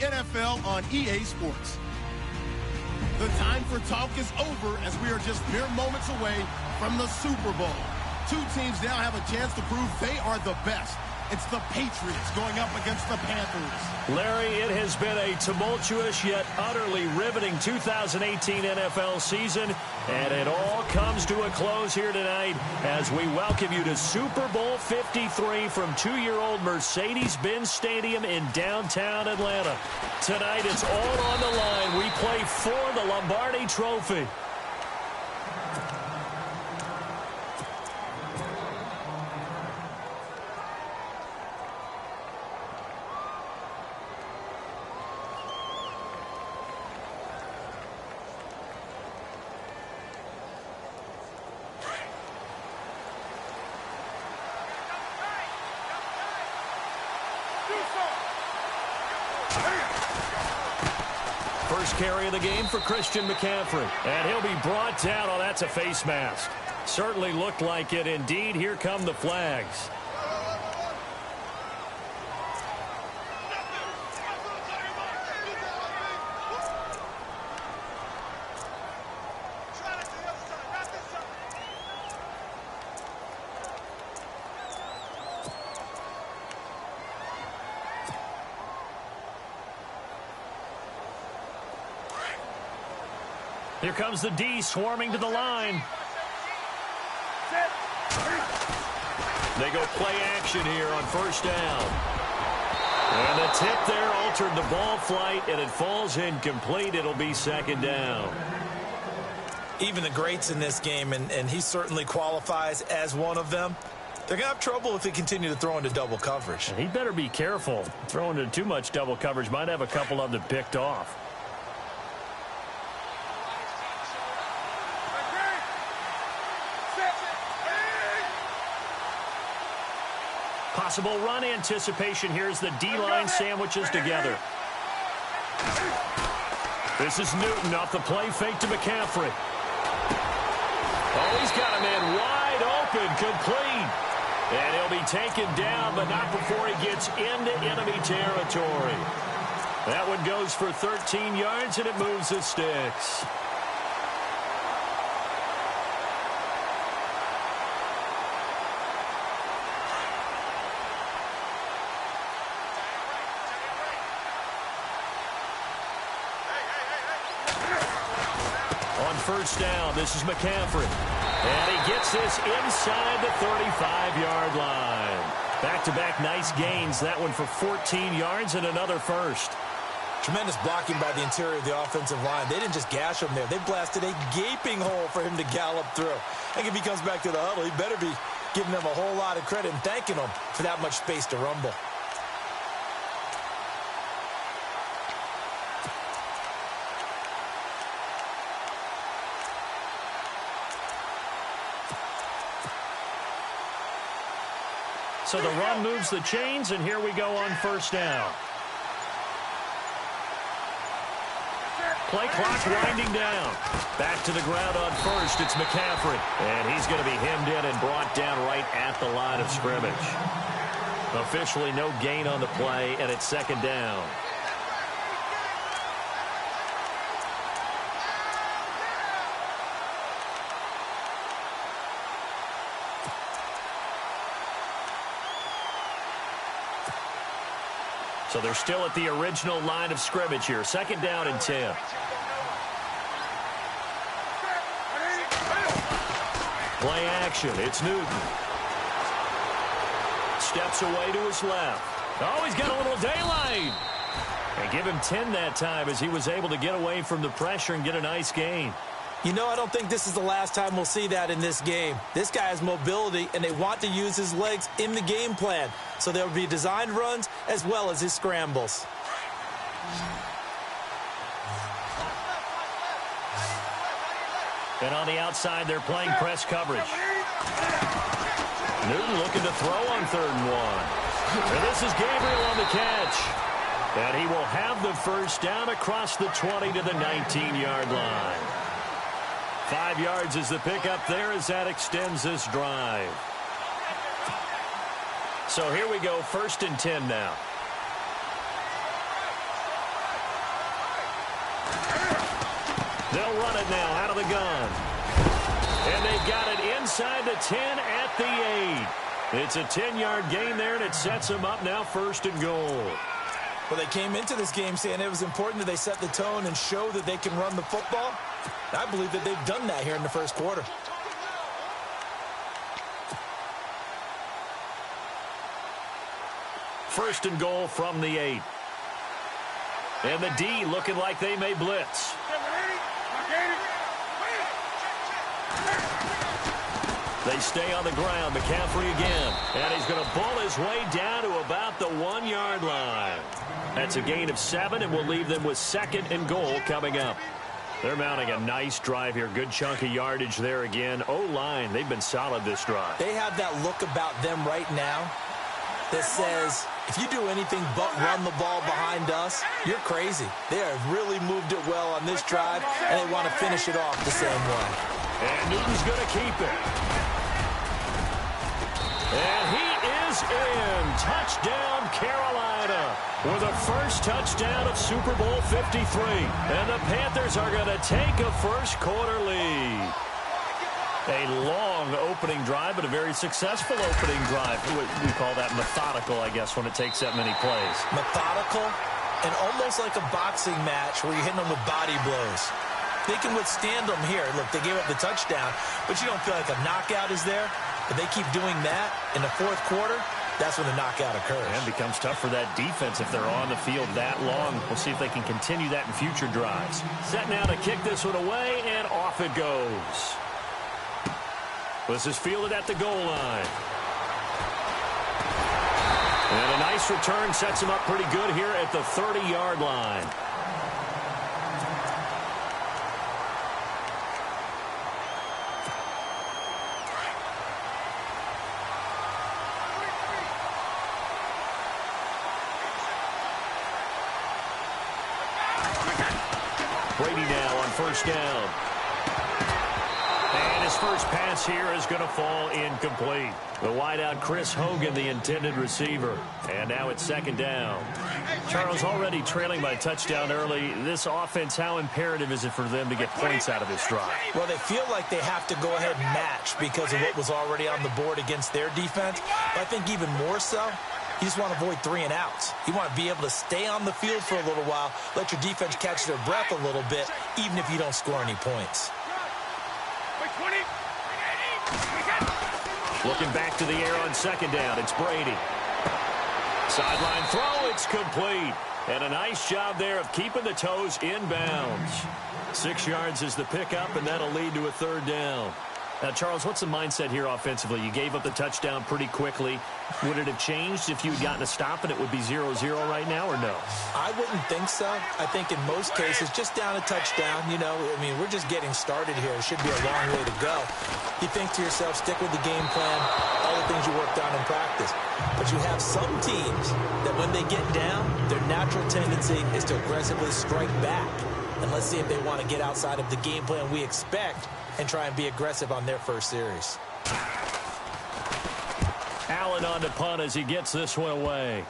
NFL on EA Sports. The time for talk is over as we are just mere moments away from the Super Bowl. Two teams now have a chance to prove they are the best. It's the Patriots going up against the Panthers. Larry, it has been a tumultuous yet utterly riveting 2018 NFL season, and it all comes to a close here tonight as we welcome you to Super Bowl 53 from two-year-old Mercedes-Benz Stadium in downtown Atlanta. Tonight, it's all on the line. We play for the Lombardi Trophy. First carry of the game for Christian McCaffrey. And he'll be brought down. Oh, that's a face mask. Certainly looked like it indeed. Here come the flags. Here comes the D swarming to the line. They go play action here on first down. And the tip there altered the ball flight, and it falls incomplete. It'll be second down. Even the greats in this game, and he certainly qualifies as one of them, they're going to have trouble if they continue to throw into double coverage. And he better be careful. Throwing into too much double coverage might have a couple of them picked off. Possible run anticipation. Here's the D-line sandwiches together. This is Newton off the play fake to McCaffrey. Oh, he's got a man wide open, complete. And he'll be taken down, but not before he gets into enemy territory. That one goes for 13 yards, and it moves the sticks. First down, this is McCaffrey. And he gets this inside the 35-yard line. Back-to-back nice gains. That one for 14 yards and another first. Tremendous blocking by the interior of the offensive line. They didn't just gash him there. They blasted a gaping hole for him to gallop through. I think if he comes back to the huddle, he better be giving them a whole lot of credit and thanking them for that much space to rumble. So the run moves the chains, and here we go on first down. Play clock winding down. Back to the ground on first. It's McCaffrey. And he's going to be hemmed in and brought down right at the line of scrimmage. Officially no gain on the play, and it's second down. So they're still at the original line of scrimmage here. Second down and 10. Play action. It's Newton. Steps away to his left. Oh, he's got a little daylight. And give him 10 that time as he was able to get away from the pressure and get a nice gain. You know, I don't think this is the last time we'll see that in this game. This guy has mobility, and they want to use his legs in the game plan. So there will be designed runs as well as his scrambles. And on the outside, they're playing press coverage. Newton looking to throw on 3rd and 1. And this is Gabriel on the catch. And he will have the first down across the 20 to the 19-yard line. 5 yards is the pickup there as that extends this drive. So here we go, 1st and 10 now. They'll run it now out of the gun. And they've got it inside the 10 at the 8. It's a 10-yard gain there, and it sets them up now 1st and goal. Well, they came into this game saying it was important that they set the tone and show that they can run the football. I believe that they've done that here in the 1st quarter. First and goal from the 8. And the D looking like they may blitz. They stay on the ground. McCaffrey again. And he's going to bull his way down to about the 1-yard line. That's a gain of 7, and we'll leave them with 2nd and goal coming up. They're mounting a nice drive here. Good chunk of yardage there again. O-line, they've been solid this drive. They have that look about them right now that says, if you do anything but run the ball behind us, you're crazy. They have really moved it well on this drive, and they want to finish it off the same way. And Newton's going to keep it. And he is in. Touchdown, Carolina, with a first touchdown of Super Bowl 53. And the Panthers are going to take a 1st quarter lead. A long opening drive, but a very successful opening drive. We call that methodical, I guess, when it takes that many plays. Methodical and almost like a boxing match where you're hitting them with body blows. They can withstand them here. Look, they gave up the touchdown, but you don't feel like a knockout is there. If they keep doing that in the 4th quarter, that's when the knockout occurs. And it becomes tough for that defense if they're on the field that long. We'll see if they can continue that in future drives. Set now to kick this one away, and off it goes. This is fielded at the goal line. And a nice return sets him up pretty good here at the 30-yard line. Brady now on 1st down. And his first pass here is going to fall incomplete. The wideout, Chris Hogan, the intended receiver. And now it's 2nd down. Charles, already trailing by a touchdown early. This offense, how imperative is it for them to get points out of this drive? Well, they feel like they have to go ahead and match because of what was already on the board against their defense. But I think even more so, you just want to avoid 3 and outs. You want to be able to stay on the field for a little while, let your defense catch their breath a little bit, even if you don't score any points. Looking back to the air on 2nd down, it's Brady. Sideline throw, it's complete. And a nice job there of keeping the toes in bounds. 6 yards is the pickup, and that'll lead to a 3rd down. Now, Charles, what's the mindset here offensively? You gave up the touchdown pretty quickly. Would it have changed if you'd gotten a stop and it would be 0-0 right now, or no? I wouldn't think so. I think in most cases, just down a touchdown, you know, I mean, we're just getting started here. It should be a long way to go. You think to yourself, stick with the game plan, all the things you worked on in practice. But you have some teams that when they get down, their natural tendency is to aggressively strike back. And let's see if they want to get outside of the game plan we expect and try and be aggressive on their first series. Allen on to punt as he gets this one away.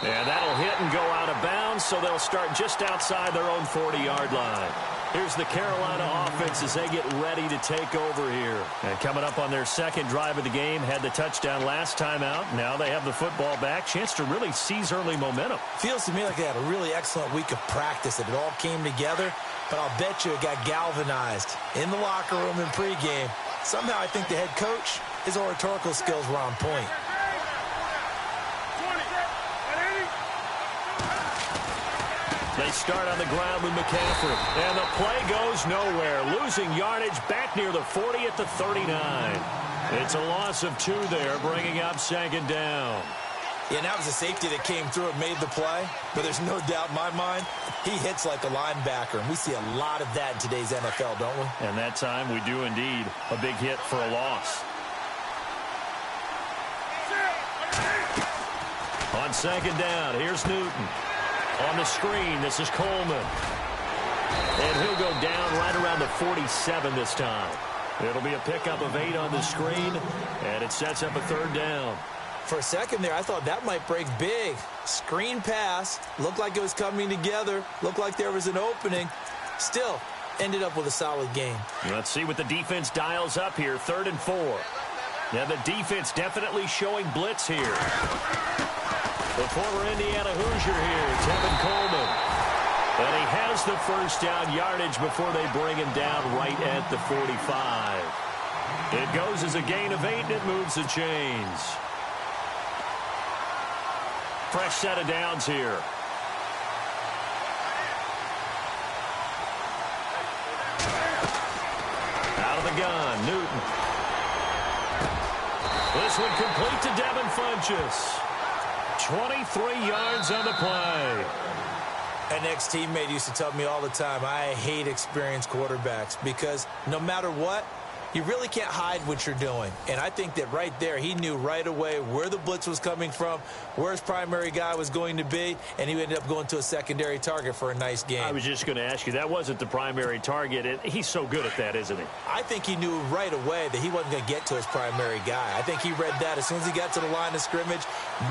And that'll hit and go out of bounds, so they'll start just outside their own 40-yard line. Here's the Carolina offense as they get ready to take over here. And coming up on their 2nd drive of the game, had the touchdown last time out. Now they have the football back. Chance to really seize early momentum. Feels to me like they had a really excellent week of practice, that it all came together. But I'll bet you it got galvanized in the locker room in pregame. Somehow I think the head coach, his oratorical skills were on point. They start on the ground with McCaffrey. And the play goes nowhere. Losing yardage back near the 40 at the 39. It's a loss of 2 there, bringing up 2nd down. Yeah, and that was a safety that came through and made the play. But there's no doubt in my mind, he hits like a linebacker. And we see a lot of that in today's NFL, don't we? And that time we do indeed. A big hit for a loss. On 2nd down, here's Newton. On the screen, this is Coleman. And he'll go down right around the 47 this time. It'll be a pickup of 8 on the screen, and it sets up a 3rd down. For a second there, I thought that might break big. Screen pass. Looked like it was coming together. Looked like there was an opening. Still ended up with a solid game. Let's see what the defense dials up here. 3rd and 4. Yeah, the defense definitely showing blitz here. The former Indiana Hoosier here, Tevin Coleman. And he has the first down yardage before they bring him down right at the 45. It goes as a gain of 8, and it moves the chains. Fresh set of downs here. Out of the gun, Newton. This one complete to Devin Funchess. 23 yards on the play. An ex-teammate used to tell me all the time, I hate experienced quarterbacks because no matter what, you really can't hide what you're doing. And I think that right there, he knew right away where the blitz was coming from, where his primary guy was going to be, and he ended up going to a secondary target for a nice game. I was just going to ask you, that wasn't the primary target. He's so good at that, isn't he? I think he knew right away that he wasn't going to get to his primary guy. I think he read that as soon as he got to the line of scrimmage,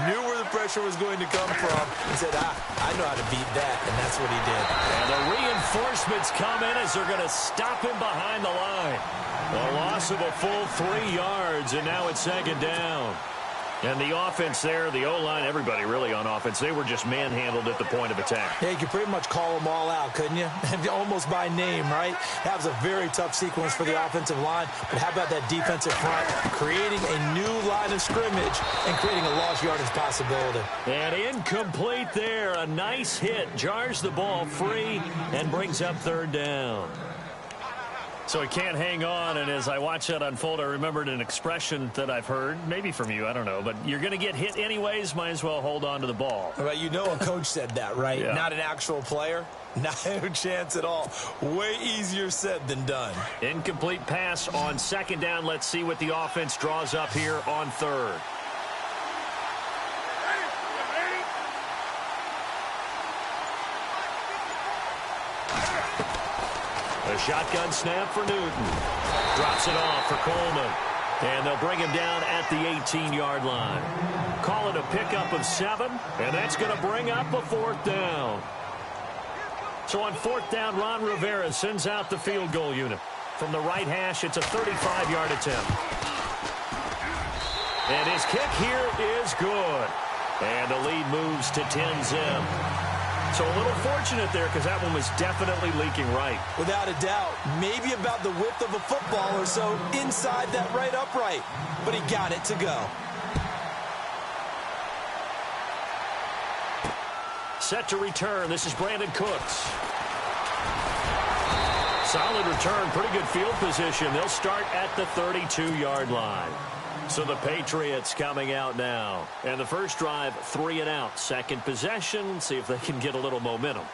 knew where the pressure was going to come from, and said, I know how to beat that, and that's what he did. And the reinforcements come in as they're going to stop him behind the line. A loss of a full 3 yards, and now it's 2nd down. And the offense there, the O-line, everybody really on offense, they were just manhandled at the point of attack. Yeah, you could pretty much call them all out, couldn't you? Almost by name, right? That was a very tough sequence for the offensive line. But how about that defensive front creating a new line of scrimmage and creating a lost yardage possibility? And incomplete there. A nice hit. Jars the ball free and brings up 3rd down. So he can't hang on, and as I watch that unfold, I remembered an expression that I've heard, maybe from you, I don't know, but you're going to get hit anyways, might as well hold on to the ball. Well, you know a coach said that, right? Yeah. Not an actual player. Not a chance at all. Way easier said than done. Incomplete pass on 2nd down. Let's see what the offense draws up here on 3rd. A shotgun snap for Newton. Drops it off for Coleman. And they'll bring him down at the 18-yard line. Call it a pickup of 7, and that's going to bring up a 4th down. So on 4th down, Ron Rivera sends out the field goal unit. From the right hash, it's a 35-yard attempt. And his kick here is good. And the lead moves to 10-zip. So a little fortunate there because that one was definitely leaking right. Without a doubt. Maybe about the width of a football or so inside that right upright. But he got it to go. Set to return. This is Brandon Cooks. Solid return. Pretty good field position. They'll start at the 32-yard line. So the Patriots coming out now. And the first drive, 3 and out. Second possession, see if they can get a little momentum.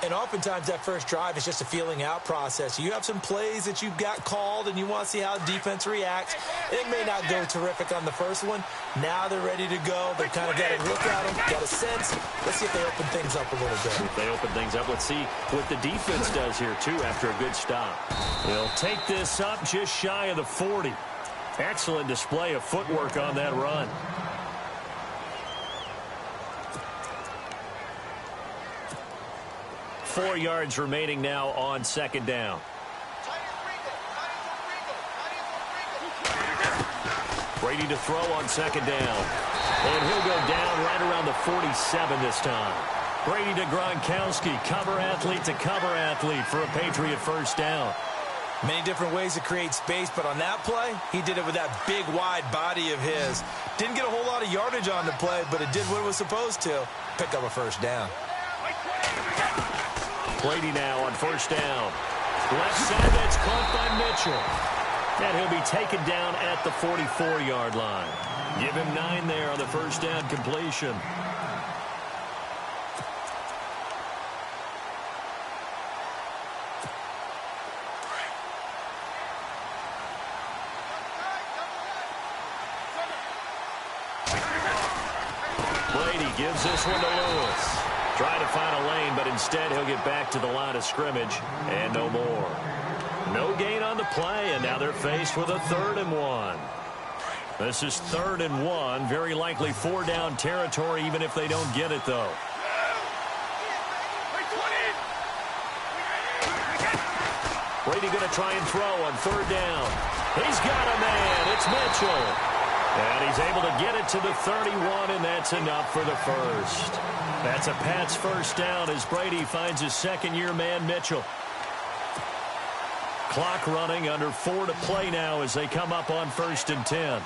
And oftentimes that first drive is just a feeling out process. You have some plays that you've got called and you want to see how defense reacts. It may not go terrific on the first one. Now they're ready to go. They've kind of got a look at them, got a sense. Let's see if they open things up a little bit. If they open things up, let's see what the defense does here, too, after a good stop. They'll take this up just shy of the 40. Excellent display of footwork on that run. Four yards remaining now on 2nd down. Brady to throw on 2nd down. And he'll go down right around the 47 this time. Brady to Gronkowski, cover athlete to cover athlete for a Patriot first down. Many different ways to create space, but on that play, he did it with that big, wide body of his. Didn't get a whole lot of yardage on the play, but it did what it was supposed to. Pick up a first down. Brady now on first down. Left side, that's caught by Mitchell. And he'll be taken down at the 44-yard line. Give him 9 there on the first down completion. Gives this one to Lewis. Trying to find a lane, but instead he'll get back to the line of scrimmage and no more. No gain on the play, and now they're faced with a 3rd and 1. This is 3rd and 1. Very likely 4-down territory, even if they don't get it, though. Brady going to try and throw on third down. He's got a man. It's Mitchell. And he's able to get it to the 31, and that's enough for the first. That's a Pats first down as Brady finds his second-year man, Mitchell. Clock running, under 4 to play now as they come up on 1st and 10.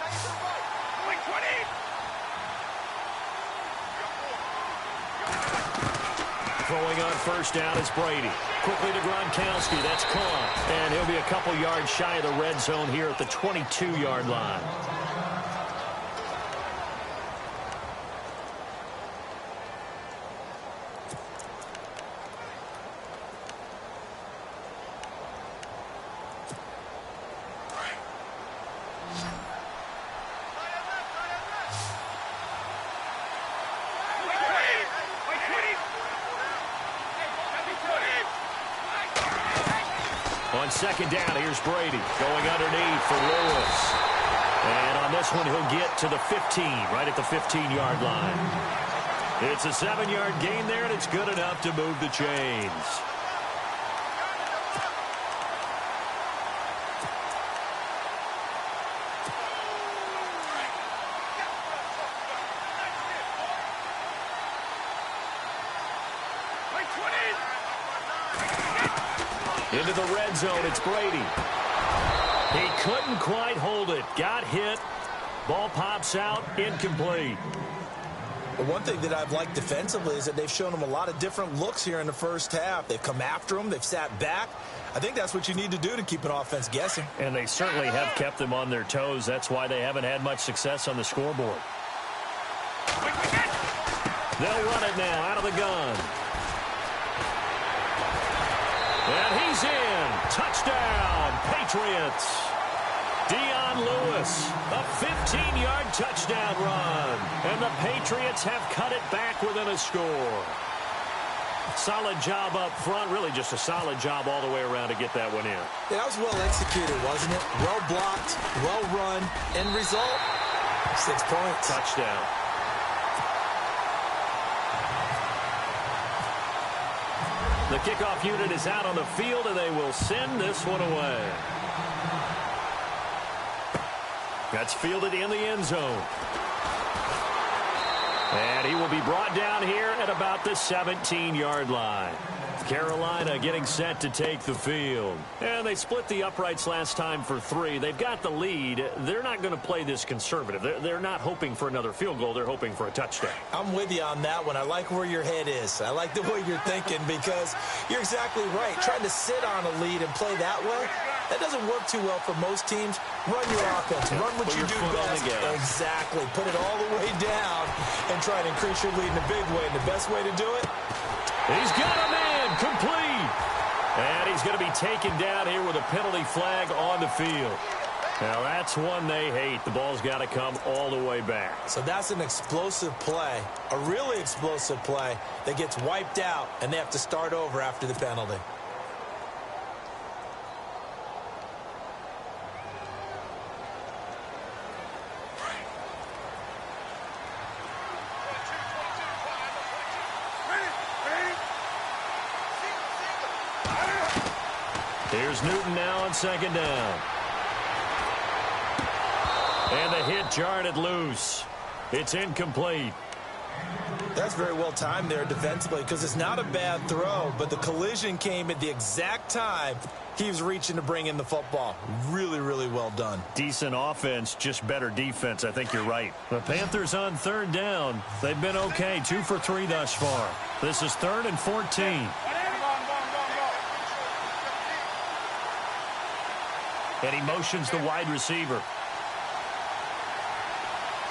Throwing on first down is Brady. Quickly to Gronkowski. That's caught. And he'll be a couple yards shy of the red zone here at the 22-yard line. On second down, here's Brady going underneath for Lewis. And on this one, he'll get to the 15, right at the 15-yard line. It's a 7-yard gain there, and it's good enough to move the chains. Into the red zone, it's Brady. He couldn't quite hold it. Got hit. Ball pops out, incomplete. But one thing that I've liked defensively is that they've shown him a lot of different looks here in the first half. They've come after him. They've sat back. I think that's what you need to do to keep an offense guessing. And they certainly have kept them on their toes. That's why they haven't had much success on the scoreboard. They'll run it now out of the gun. And he's in. Touchdown, Patriots. Dion Lewis, a 15-yard touchdown run. And the Patriots have cut it back within a score. Solid job up front. Really just a solid job all the way around to get that one in. Yeah, that was well executed, wasn't it? Well blocked, well run. End result, 6 points. Touchdown. The kickoff unit is out on the field, and they will send this one away. That's fielded in the end zone. And he will be brought down here at about the 17-yard line. Carolina getting set to take the field. And they split the uprights last time for 3. They've got the lead. They're not going to play this conservative. They're not hoping for another field goal. They're hoping for a touchdown. I'm with you on that one. I like where your head is. I like the way you're thinking because you're exactly right. Trying to sit on a lead and play that way, that doesn't work too well for most teams. Run your offense. Run what you do best. Exactly. Put it all the way down and try to increase your lead in a big way. And the best way to do it? He's got a man. Complete. And he's going to be taken down here with a penalty flag on the field. Now, that's one they hate. The ball's got to come all the way back. So that's an explosive play, a really explosive play that gets wiped out, and they have to start over after the penalty. Here's Newton now on second down. And the hit jarred it loose. It's incomplete. That's very well timed there defensively because it's not a bad throw, but the collision came at the exact time he was reaching to bring in the football. Really, really well done. Decent offense, just better defense. I think you're right. The Panthers on third down. They've been okay. 2 for 3 thus far. This is 3rd and 14. And he motions the wide receiver.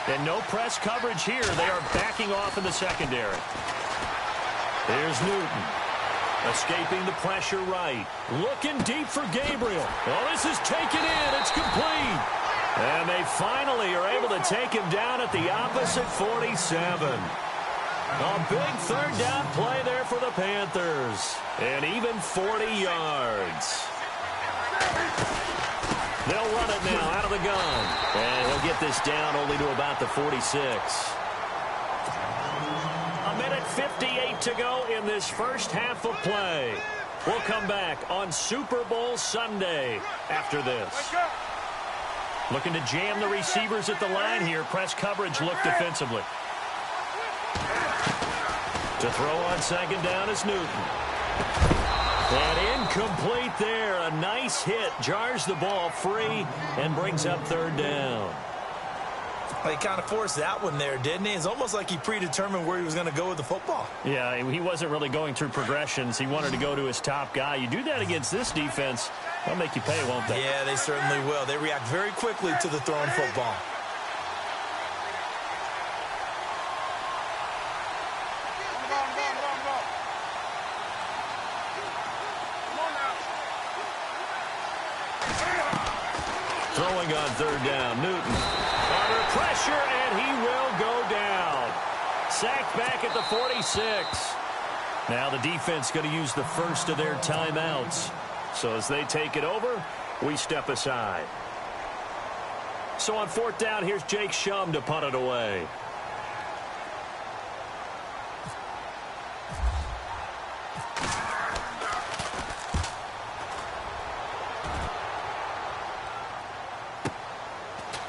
And no press coverage here. They are backing off in the secondary. Here's Newton. Escaping the pressure right. Looking deep for Gabriel. Oh, this is taken in. It's complete. And they finally are able to take him down at the opposite 47. A big third down play there for the Panthers. And even 40 yards. They'll run it now out of the gun. And he'll get this down only to about the 46. A minute 58 to go in this first half of play. We'll come back on Super Bowl Sunday after this. Looking to jam the receivers at the line here. Press coverage look defensively. To throw on second down is Newton. And incomplete there. A nice hit. Jars the ball free and brings up third down. He kind of forced that one there, didn't he? It's almost like he predetermined where he was going to go with the football. Yeah, he wasn't really going through progressions. He wanted to go to his top guy. You do that against this defense, they'll make you pay, won't they? Yeah, they certainly will. They react very quickly to the thrown football. Throwing on third down, Newton. Under pressure, and he will go down. Sacked back at the 46. Now the defense going to use the first of their timeouts. So as they take it over, we step aside. So on fourth down, here's Jake Shum to punt it away.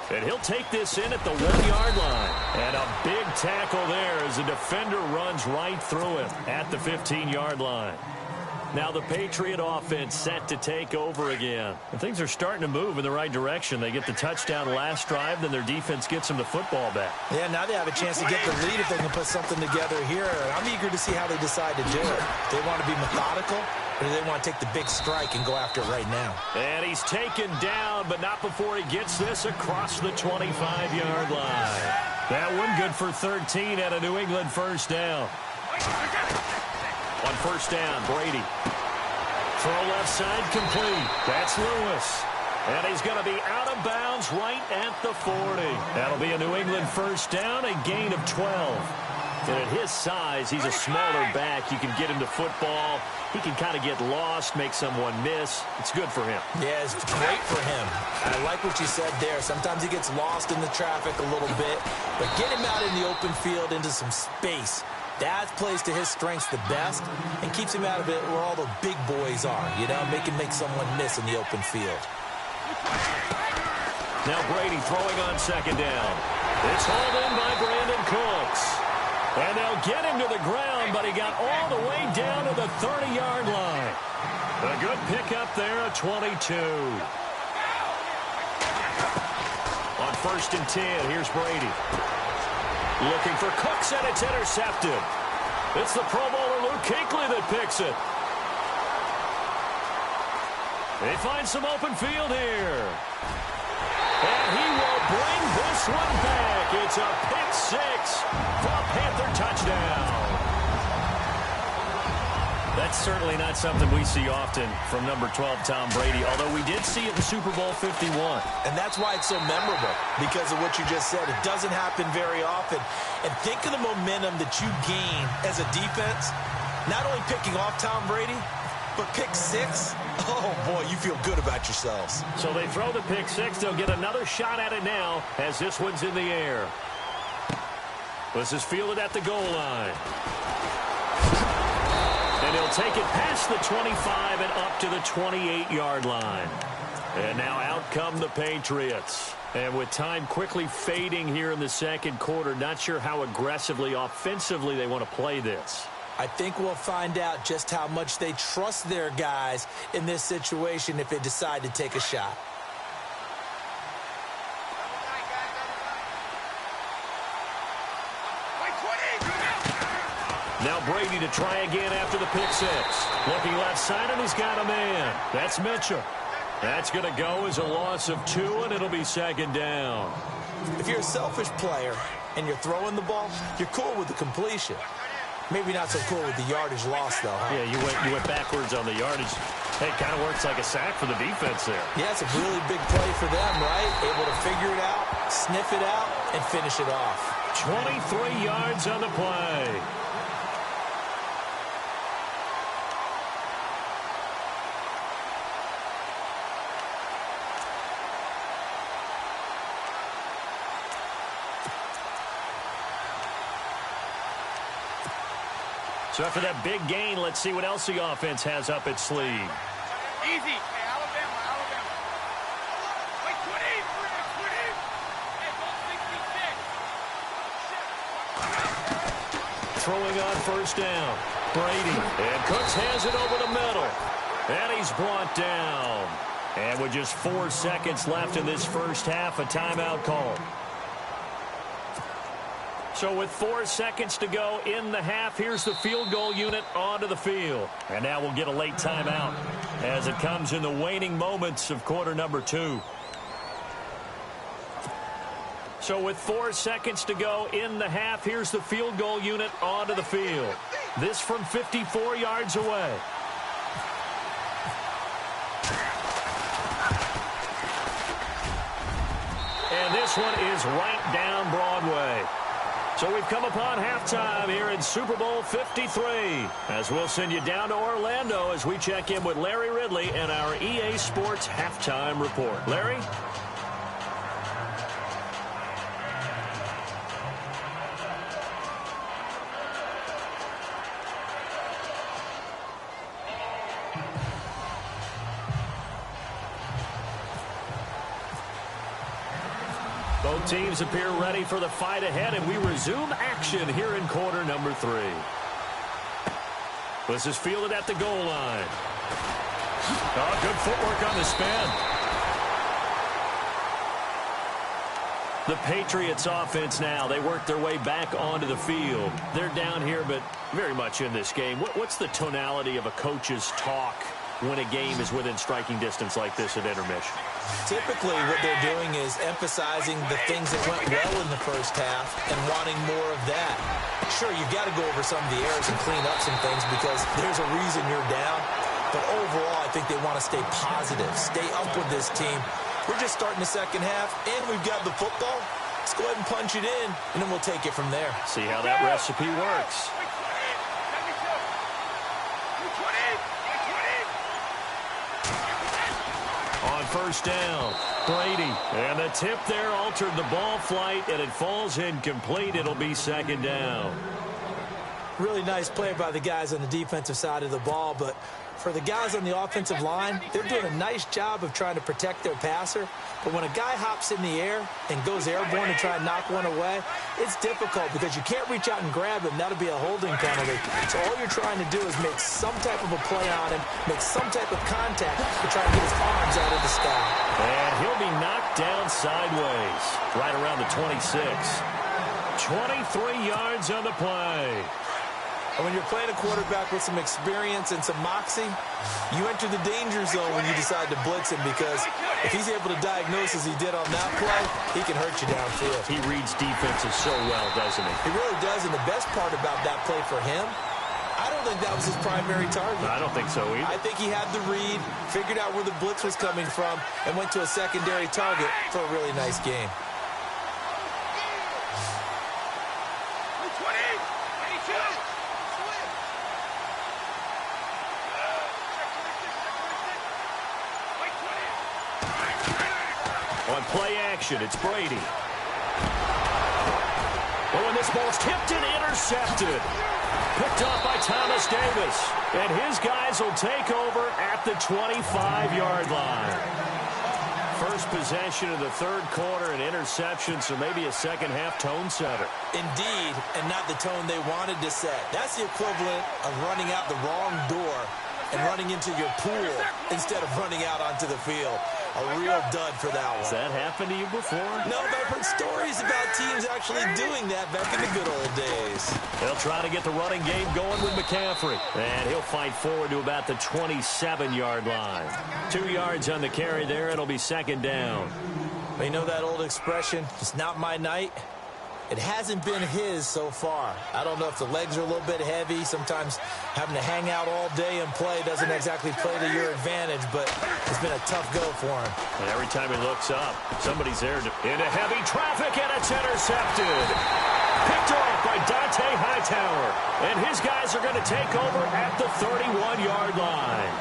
And he'll take this in at the 1-yard line. And a big tackle there as the defender runs right through him at the 15-yard line. Now the Patriot offense set to take over again. And things are starting to move in the right direction. They get the touchdown last drive, then their defense gets them the football back. Yeah, now they have a chance to get the lead if they can put something together here. I'm eager to see how they decide to do it. They want to be methodical, or do they want to take the big strike and go after it right now? And he's taken down, but not before he gets this across the 25-yard line. That one good for 13 at a New England first down. On first down, Brady. Throw left side complete. That's Lewis. And he's going to be out of bounds right at the 40. That'll be a New England first down, a gain of 12. And at his size, he's a smaller back. You can get him to football. He can kind of get lost, make someone miss. It's good for him. Yeah, it's great for him. I like what you said there. Sometimes he gets lost in the traffic a little bit. But get him out in the open field into some space. That plays to his strengths the best and keeps him out of it where all the big boys are. You know, make someone miss in the open field. Now Brady throwing on second down. It's hauled in by Brandon Cooks. And they'll get him to the ground, but he got all the way down to the 30-yard line. A good pickup there at 22. On first and 10, here's Brady. Looking for Cooks, and it's intercepted. It's the Pro Bowler Luke Kuechly that picks it. They find some open field here. And he will bring this one back. It's a pick six for a Panther touchdown. That's certainly not something we see often from number 12, Tom Brady, although we did see it in Super Bowl 51. And that's why it's so memorable, because of what you just said. It doesn't happen very often. And think of the momentum that you gain as a defense, not only picking off Tom Brady, but pick six. Oh, boy, you feel good about yourselves. So they throw the pick six. They'll get another shot at it now as this one's in the air. This is fielded at the goal line. And he'll take it past the 25 and up to the 28-yard line. And now out come the Patriots. And with time quickly fading here in the second quarter, not sure how aggressively, offensively they want to play this. I think we'll find out just how much they trust their guys in this situation if they decide to take a shot. Now Brady to try again after the pick six. Looking left side, and he's got a man. That's Mitchell. That's going to go as a loss of 2, and it'll be second down. If you're a selfish player and you're throwing the ball, you're cool with the completion. Maybe not so cool with the yardage loss, though, huh? Yeah, you went backwards on the yardage. Hey, it kind of works like a sack for the defense there. Yeah, it's a really big play for them, right? Able to figure it out, sniff it out, and finish it off. 23 yards on the play. So after that big gain, let's see what else the offense has up its sleeve. Easy. Hey, Alabama. Wait, 20. Hey, goal 66. Throwing on first down. Brady. And Cooks has it over the middle. And he's brought down. And with just 4 seconds left in this first half, a timeout call. So with 4 seconds to go in the half, here's the field goal unit onto the field. And now we'll get a late timeout as it comes in the waning moments of quarter number 2. So with 4 seconds to go in the half, here's the field goal unit onto the field. This from 54 yards away. And this one is right down Broadway. So we've come upon halftime here in Super Bowl 53. As we'll send you down to Orlando as we check in with Larry Ridley and our EA Sports Halftime Report. Larry? Both teams appear ready for the fight ahead, and we resume action here in quarter number 3. This is fielded at the goal line. Oh, good footwork on the spin. The Patriots offense now, they work their way back onto the field. They're down here, but very much in this game. What's the tonality of a coach's talk when a game is within striking distance like this at intermission? Typically, what they're doing is emphasizing the things that went well in the first half and wanting more of that. Sure, you've got to go over some of the errors and clean up some things because there's a reason you're down. But overall, I think they want to stay positive, stay up with this team. We're just starting the second half, and we've got the football. Let's go ahead and punch it in, and then we'll take it from there. See how that recipe works. On first down, Brady. And the tip there altered the ball flight, and it falls incomplete. It'll be second down. Really nice play by the guys on the defensive side of the ball, but for the guys on the offensive line, they're doing a nice job of trying to protect their passer. But when a guy hops in the air and goes airborne to try and knock one away, it's difficult because you can't reach out and grab him. That'll be a holding penalty. So all you're trying to do is make some type of a play on him, make some type of contact to try and get his arms out of the sky. And he'll be knocked down sideways, right around the 26. 23 yards on the play. And when you're playing a quarterback with some experience and some moxie, you enter the danger zone when you decide to blitz him because if he's able to diagnose as he did on that play, he can hurt you downfield. He reads defenses so well, doesn't he? He really does, and the best part about that play for him, I don't think that was his primary target. I don't think so either. I think he had the read, figured out where the blitz was coming from, and went to a secondary target for a really nice game. On play action, it's Brady. Oh, and this ball's tipped and intercepted. Picked off by Thomas Davis. And his guys will take over at the 25-yard line. First possession of the third quarter, an interception, so maybe a second-half tone setter. Indeed, and not the tone they wanted to set. That's the equivalent of running out the wrong door and running into your pool instead of running out onto the field. A real dud for that one. Has that happened to you before? No, but I've heard stories about teams actually doing that back in the good old days. They'll try to get the running game going with McCaffrey. And he'll fight forward to about the 27-yard line. 2 yards on the carry there. It'll be second down. But you know that old expression, it's not my night? It hasn't been his so far. I don't know if the legs are a little bit heavy. Sometimes having to hang out all day and play doesn't exactly play to your advantage, but it's been a tough go for him. And every time he looks up, somebody's there into heavy traffic, and it's intercepted. Picked off by Dante Hightower. And his guys are going to take over at the 31-yard line.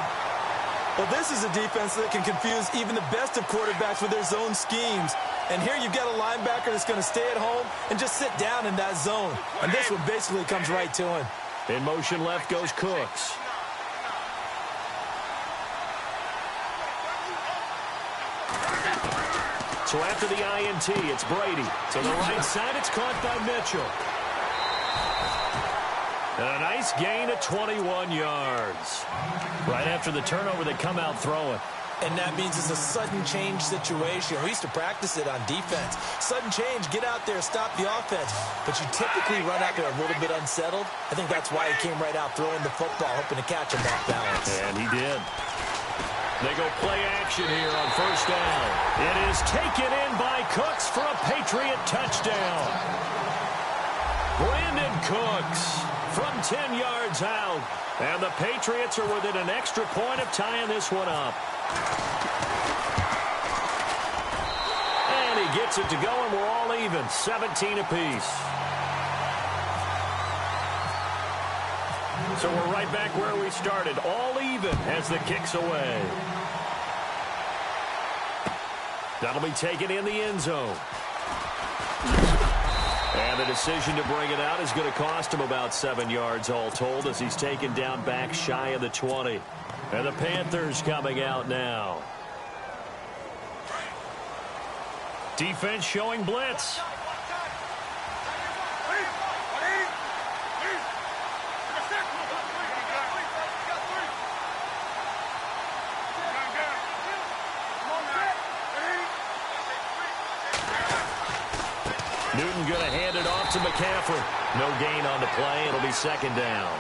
Well, this is a defense that can confuse even the best of quarterbacks with their zone schemes. And here you've got a linebacker that's going to stay at home and just sit down in that zone. And this one basically comes right to him. In motion left goes Cooks. So after the INT, it's Brady. To the right side, it's caught by Mitchell. And a nice gain of 21 yards. Right after the turnover, they come out throwing. And that means it's a sudden change situation. We used to practice it on defense. Sudden change, get out there, stop the offense. But you typically run out there a little bit unsettled. I think that's why he came right out throwing the football, hoping to catch him off balance. And he did. They go play action here on first down. It is taken in by Cooks for a Patriot touchdown. Brandon Cooks from 10 yards out. And the Patriots are within an extra point of tying this one up. And he gets it to go, and we're all even, 17 apiece. So we're right back where we started, all even as the kick's away. That'll be taken in the end zone. And the decision to bring it out is going to cost him about 7 yards all told as he's taken down back shy of the 20. And the Panthers coming out now. Defense showing blitz. Newton going to hand it off to McCaffrey. No gain on the play. It'll be second down.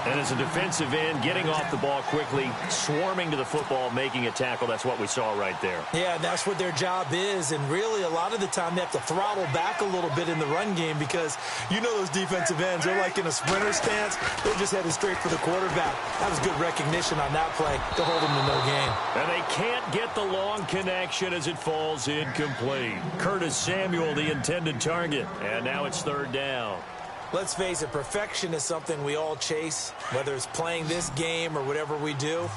And as a defensive end, getting off the ball quickly, swarming to the football, making a tackle, that's what we saw right there. Yeah, that's what their job is. And really, a lot of the time, they have to throttle back a little bit in the run game because you know those defensive ends, they're like in a sprinter stance. They're just headed straight for the quarterback. That was good recognition on that play to hold them to no gain. And they can't get the long connection as it falls incomplete. Curtis Samuel, the intended target. And now it's third down. Let's face it, perfection is something we all chase, whether it's playing this game or whatever we do.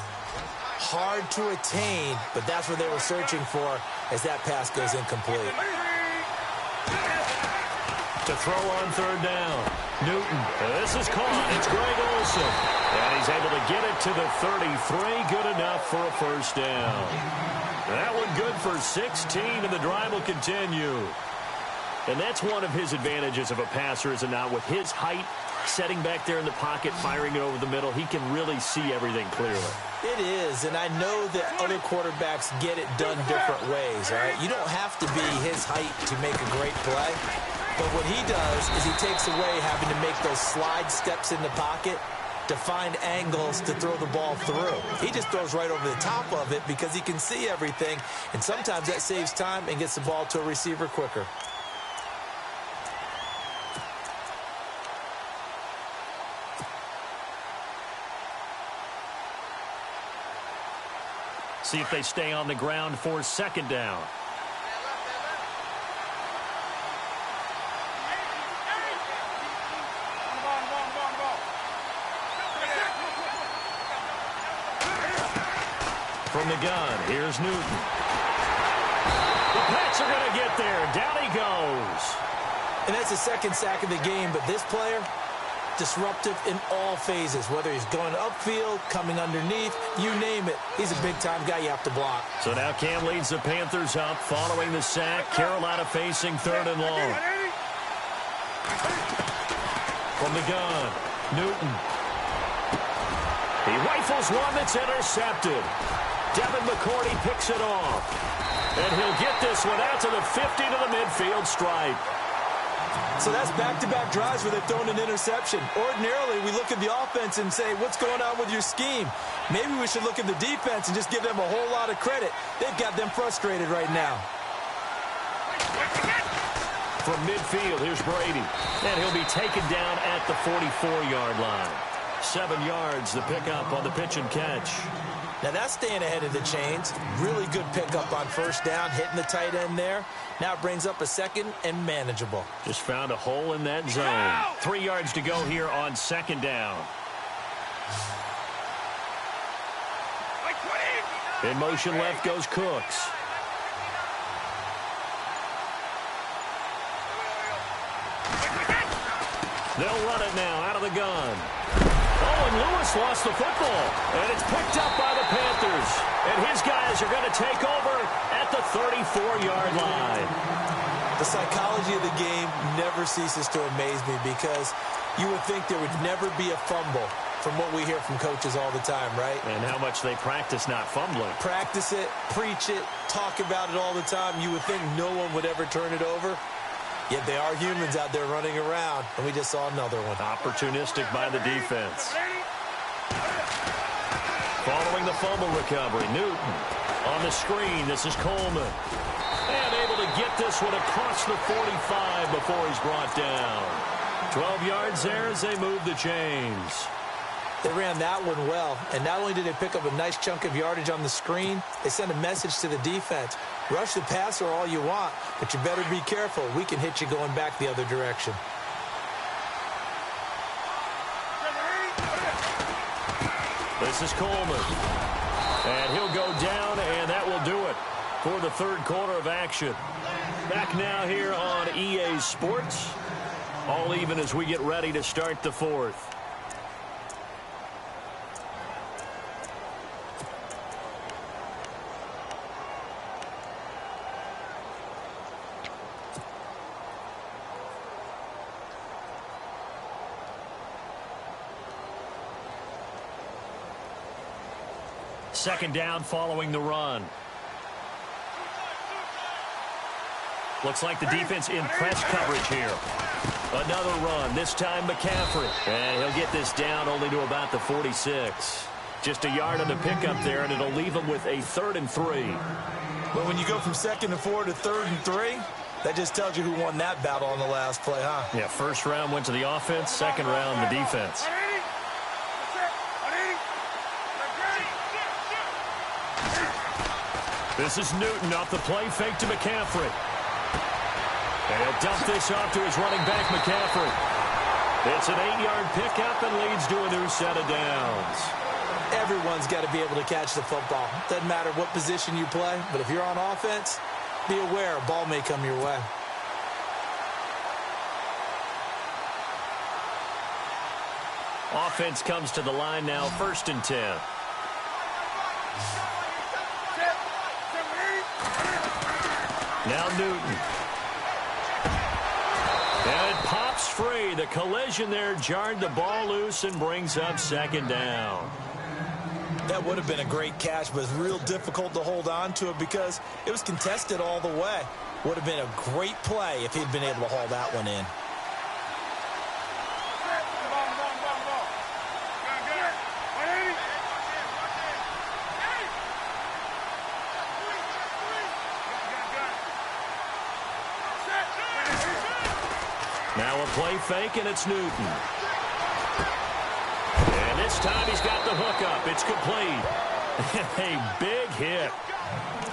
Hard to attain, but that's what they were searching for as that pass goes incomplete. To throw on third down. Newton. This is caught. It's Greg Olsen. And he's able to get it to the 33. Good enough for a first down. That one good for 16, and the drive will continue. And that's one of his advantages of a passer, is it not? With his height, setting back there in the pocket, firing it over the middle, he can really see everything clearly. It is, and I know that other quarterbacks get it done different ways, all right? You don't have to be his height to make a great play. But what he does is he takes away having to make those slide steps in the pocket to find angles to throw the ball through. He just throws right over the top of it because he can see everything, and sometimes that saves time and gets the ball to a receiver quicker. See if they stay on the ground for second down. From the gun, here's Newton. The Pats are going to get there. Down he goes. And that's the second sack of the game, but this player, disruptive in all phases, whether he's going upfield, coming underneath, you name it. He's a big-time guy you have to block. So now Cam leads the Panthers up following the sack. Carolina facing third and long. From the gun, Newton. He rifles one that's intercepted. Devin McCourty picks it off. And he'll get this one out to the 50 to the midfield stripe. So that's back-to-back drives where they've thrown an interception. Ordinarily, we look at the offense and say, what's going on with your scheme? Maybe we should look at the defense and just give them a whole lot of credit. They've got them frustrated right now. From midfield, here's Brady. And he'll be taken down at the 44-yard line. 7 yards, the pickup on the pitch and catch. Now that's staying ahead of the chains. Really good pickup on first down, hitting the tight end there. Now it brings up a second and manageable. Just found a hole in that zone. 3 yards to go here on second down. In motion left goes Cooks. They'll run it now out of the gun. Oh, and Lewis lost the football. And it's picked up by the Panthers. And his guys are going to take over at the 34-yard line. The psychology of the game never ceases to amaze me because you would think there would never be a fumble from what we hear from coaches all the time, right? And how much they practice not fumbling. Practice it, preach it, talk about it all the time. You would think no one would ever turn it over. Yet they are humans out there running around, and we just saw another one. Opportunistic by the defense. Following the fumble recovery, Newton on the screen. This is Coleman. And able to get this one across the 45 before he's brought down. 12 yards there as they move the chains. They ran that one well, and not only did they pick up a nice chunk of yardage on the screen, they sent a message to the defense. Rush the passer all you want, but you better be careful. We can hit you going back the other direction. This is Coleman. And he'll go down, and that will do it for the third quarter of action. Back now here on EA Sports. All even as we get ready to start the fourth. Second down following the run. Looks like the defense in press coverage here. Another run, this time McCaffrey. And he'll get this down only to about the 46. Just a yard on the pickup there, and it'll leave him with a 3rd and 3. But when you go from 2nd and 4 to 3rd and 3, that just tells you who won that battle on the last play, huh? Yeah, first round went to the offense, second round the defense. This is Newton off the play fake to McCaffrey. And he'll dump this off to his running back, McCaffrey. It's an 8-yard pickup and leads to a new set of downs. Everyone's got to be able to catch the football. Doesn't matter what position you play, but if you're on offense, be aware a ball may come your way. Offense comes to the line now, 1st and 10. Now Newton. And it pops free. The collision there jarred the ball loose and brings up 2nd down. That would have been a great catch, but it's real difficult to hold on to it because it was contested all the way. Would have been a great play if he'd been able to haul that one in. Now a play fake, and it's Newton. And this time he's got the hook up. It's complete. A big hit.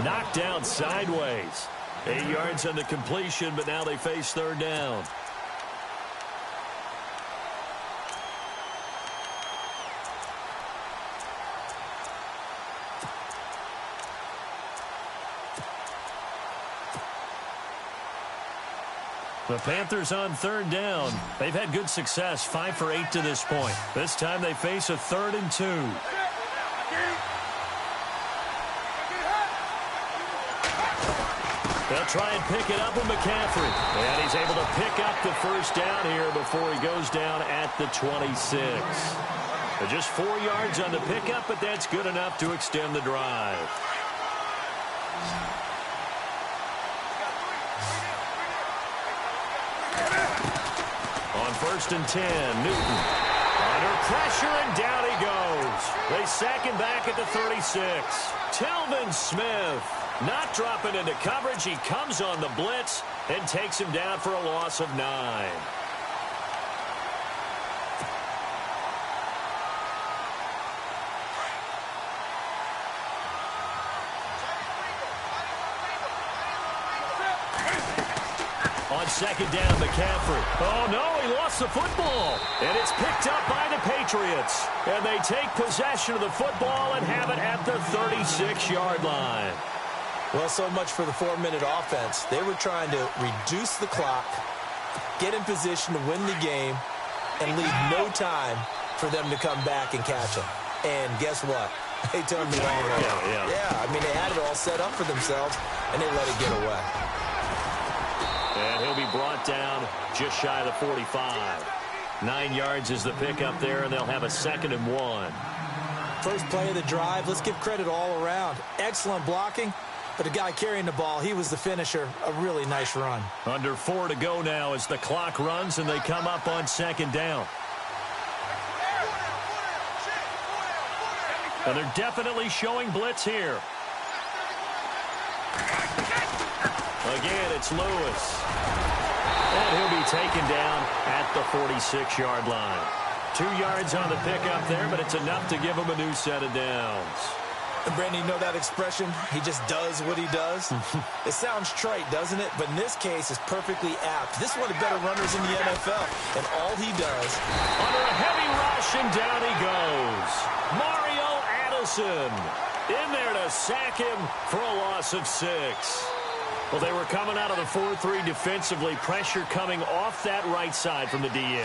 Knocked down sideways. 8 yards on the completion, but now they face 3rd down. The Panthers on 3rd down. They've had good success, 5 for 8 to this point. This time they face a 3rd and 2. They'll try and pick it up with McCaffrey. And he's able to pick up the 1st down here before he goes down at the 26. Just 4 yards on the pickup, but that's good enough to extend the drive. On 1st and 10, Newton. Under pressure, and down he goes. They sack him back at the 36. Telvin Smith not dropping into coverage. He comes on the blitz and takes him down for a loss of 9. On 2nd down, McCaffrey. Oh, no, he lost the football. And it's picked up by the Patriots. And they take possession of the football and have it at the 36-yard line. Well, so much for the 4-minute offense. They were trying to reduce the clock, get in position to win the game, and leave no time for them to come back and catch him. And guess what? They turned the ball over. Yeah, I mean, they had it all set up for themselves, and they let it get away. And he'll be brought down just shy of the 45. 9 yards is the pickup there, and they'll have a 2nd and 1. First play of the drive, let's give credit all around. Excellent blocking, but the guy carrying the ball, he was the finisher. A really nice run. Under 4 to go now as the clock runs, and they come up on 2nd down. And they're definitely showing blitz here. Again, it's Lewis. And he'll be taken down at the 46-yard line. 2 yards on the pickup there, but it's enough to give him a new set of downs. And Brandon, you know that expression? He just does what he does? It sounds trite, doesn't it? But in this case, it's perfectly apt. This is one of the better runners in the NFL. And all he does... Under a heavy rush, and down he goes. Mario Addison in there to sack him for a loss of 6. Well, they were coming out of the 4-3 defensively. Pressure coming off that right side from the DN.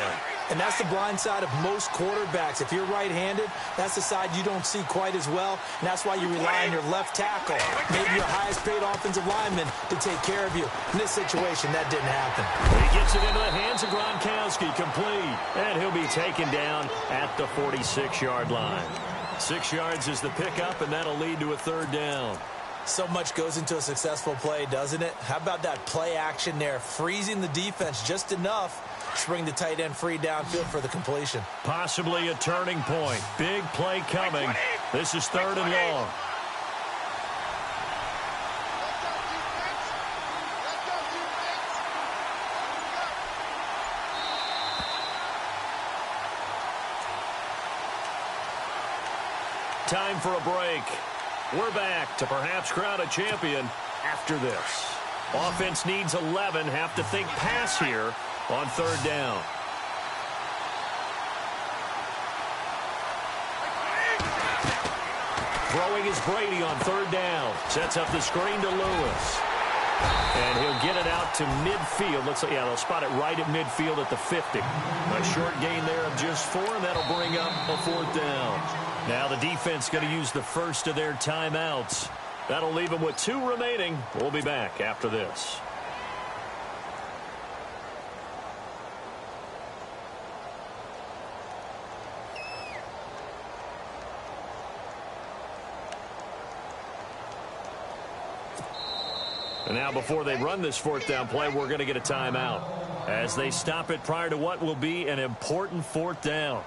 And that's the blind side of most quarterbacks. If you're right-handed, that's the side you don't see quite as well. And that's why you rely on your left tackle, maybe your highest-paid offensive lineman, to take care of you. In this situation, that didn't happen. He gets it into the hands of Gronkowski, complete. And he'll be taken down at the 46-yard line. 6 yards is the pickup, and that'll lead to a 3rd down. So much goes into a successful play, doesn't it? How about that play action there, freezing the defense just enough to bring the tight end free downfield for the completion. Possibly a turning point. Big play coming. This is 3rd and long. Time for a break. We're back to perhaps crown a champion after this. Offense needs 11. Have to think pass here on 3rd down. Throwing is Brady on 3rd down. Sets up the screen to Lewis. And he'll get it out to midfield. They'll spot it right at midfield at the 50. A short gain there of just 4, and that'll bring up a 4th down. Now the defense going to use the first of their timeouts. That'll leave them with 2 remaining. We'll be back after this. And now before they run this 4th down play, we're going to get a timeout as they stop it prior to what will be an important 4th down.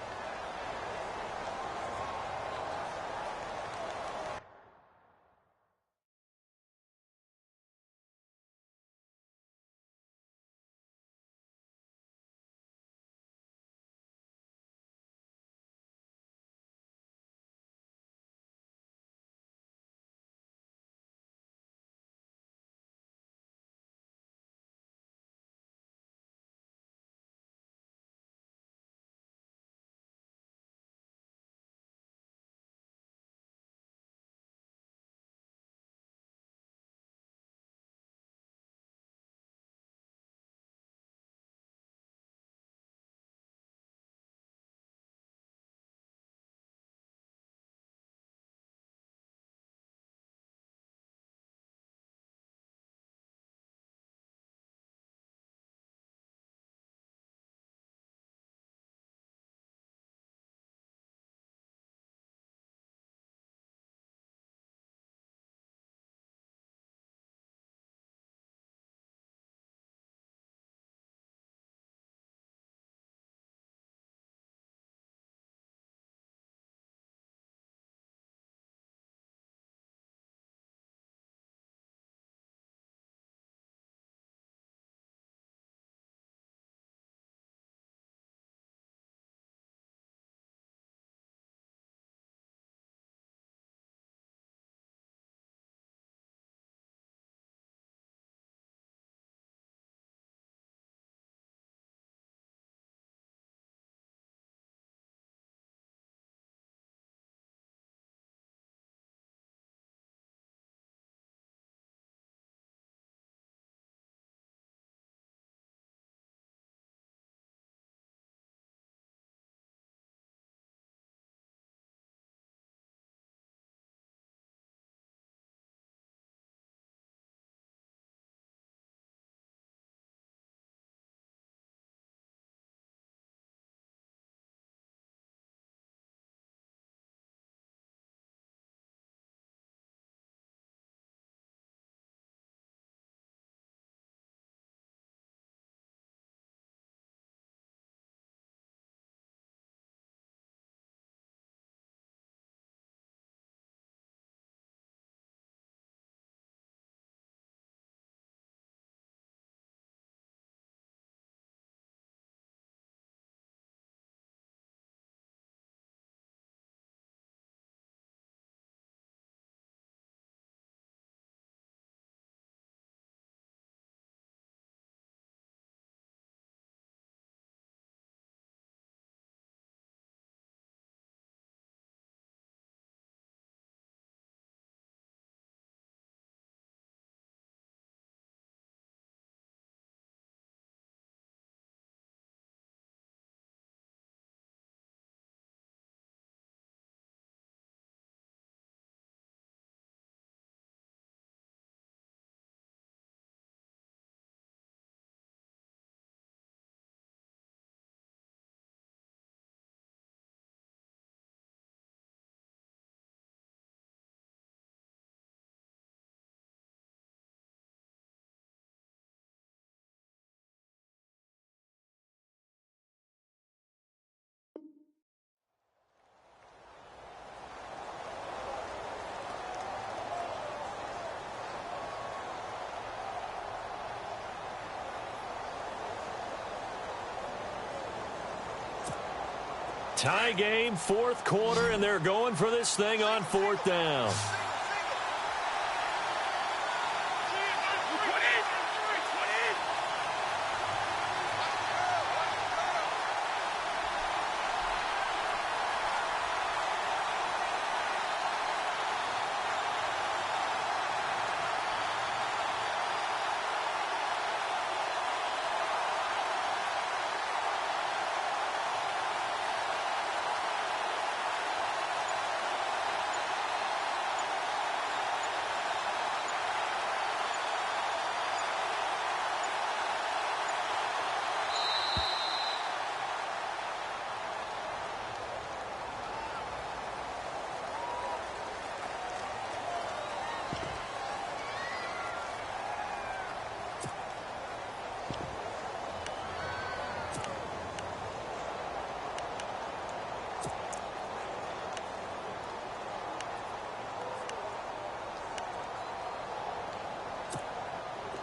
Tie game, fourth quarter, and they're going for this thing on fourth down.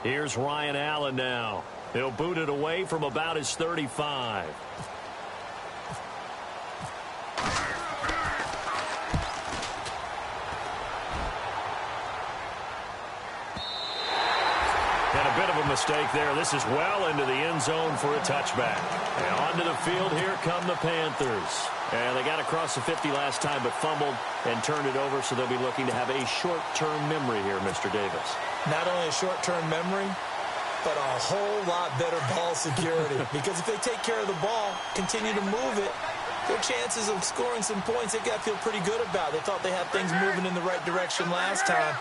Here's Ryan Allen now. He'll boot it away from about his 35. And a bit of a mistake there. This is well into the end zone for a touchback. And onto the field, here come the Panthers. And they got across the 50 last time, but fumbled and turned it over, so they'll be looking to have a short-term memory here, Mr. Davis. Not only a short-term memory, but a whole lot better ball security. Because if they take care of the ball, continue to move it, their chances of scoring some points, they got to feel pretty good about. They thought they had things moving in the right direction last time.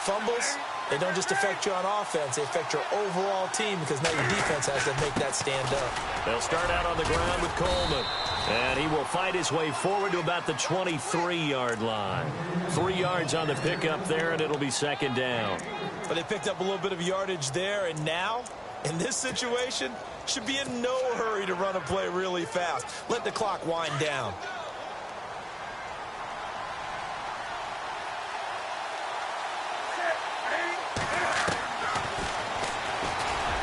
Fumbles, they don't just affect you on offense. They affect your overall team because now your defense has to make that stand up. They'll start out on the ground with Coleman. And he will fight his way forward to about the 23-yard line. 3 yards on the pickup there, and it'll be second down. But they picked up a little bit of yardage there, and now, in this situation, should be in no hurry to run a play really fast. Let the clock wind down.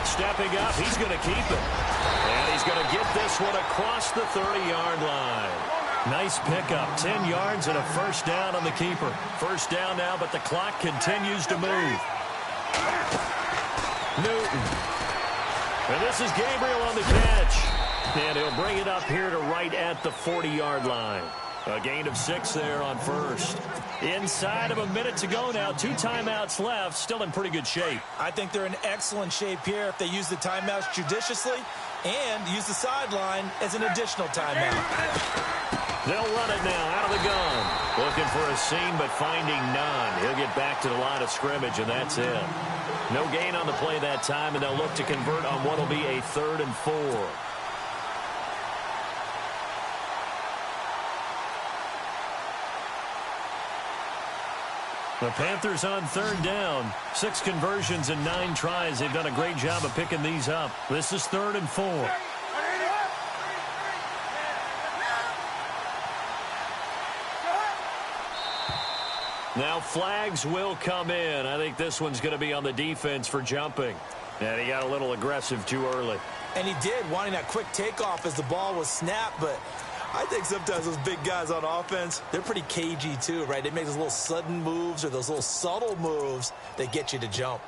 Stepping up, he's going to keep it. And he's going to get this one across the 30-yard line. Nice pickup, 10 yards and a first down on the keeper. First down now, but the clock continues to move. Newton. And this is Gabriel on the catch. And he'll bring it up here to right at the 40-yard line. A gain of 6 there on first. Inside of a minute to go now. 2 timeouts left. Still in pretty good shape. I think they're in excellent shape here if they use the timeouts judiciously and use the sideline as an additional timeout. They'll run it now out of the gun. Looking for a seam, but finding none. He'll get back to the line of scrimmage, and that's it. No gain on the play that time, and they'll look to convert on what will be a 3rd and 4. The Panthers on 3rd down. 6 conversions and 9 tries. They've done a great job of picking these up. This is 3rd and 4. Now flags will come in. I think this one's going to be on the defense for jumping. And he got a little aggressive too early. And he did, wanting that quick takeoff as the ball was snapped, but I think sometimes those big guys on offense, they're pretty cagey too, right? They make those little sudden moves or those little subtle moves that get you to jump.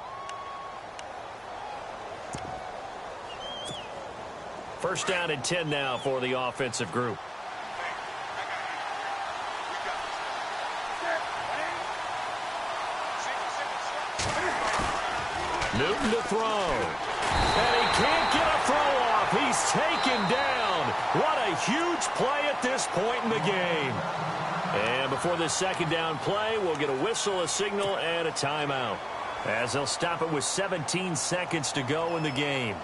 First down and 10 now for the offensive group. Newton to throw. And he can't get a throw off. He's taken down. What a huge play at this point in the game. And before this second down play, we'll get a whistle, a signal, and a timeout, as they'll stop it with 17 seconds to go in the game.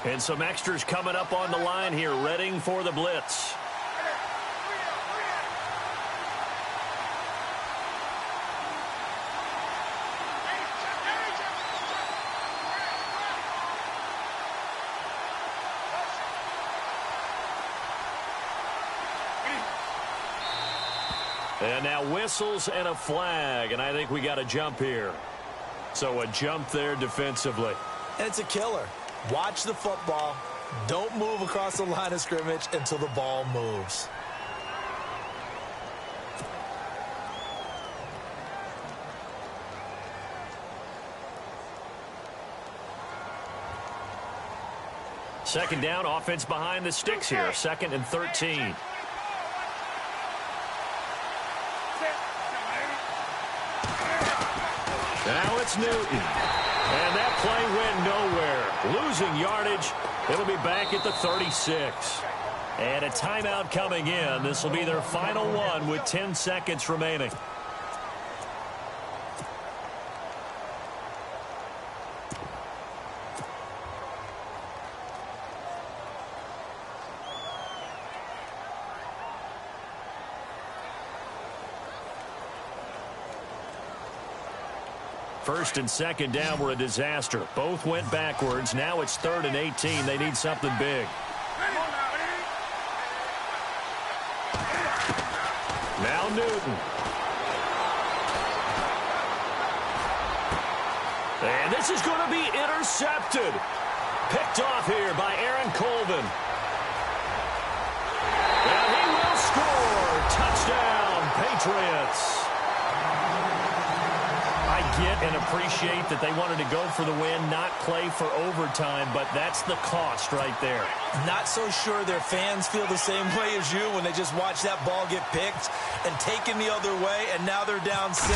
And some extras coming up on the line here, readying for the blitz. And now whistles and a flag, and I think we got a jump here. So a jump there defensively. And it's a killer. Watch the football. Don't move across the line of scrimmage until the ball moves. Second down, offense behind the sticks here. 2nd and 13. Now it's Newton. And that play went nowhere. Losing yardage. It'll be back at the 36. And a timeout coming in. This will be their final one with 10 seconds remaining. First and second down were a disaster. Both went backwards. Now it's 3rd and 18. They need something big. Now Newton. And this is going to be intercepted. Picked off here by Aaron Colvin. And he will score. Touchdown, Patriots. I get and appreciate that they wanted to go for the win, not play for overtime, but that's the cost right there. Not so sure their fans feel the same way as you when they just watch that ball get picked and taken the other way, and now they're down 6.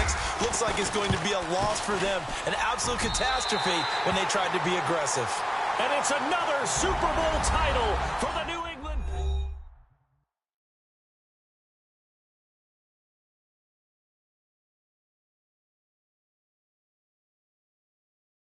Looks like it's going to be a loss for them, an absolute catastrophe when they tried to be aggressive. And it's another Super Bowl title for the New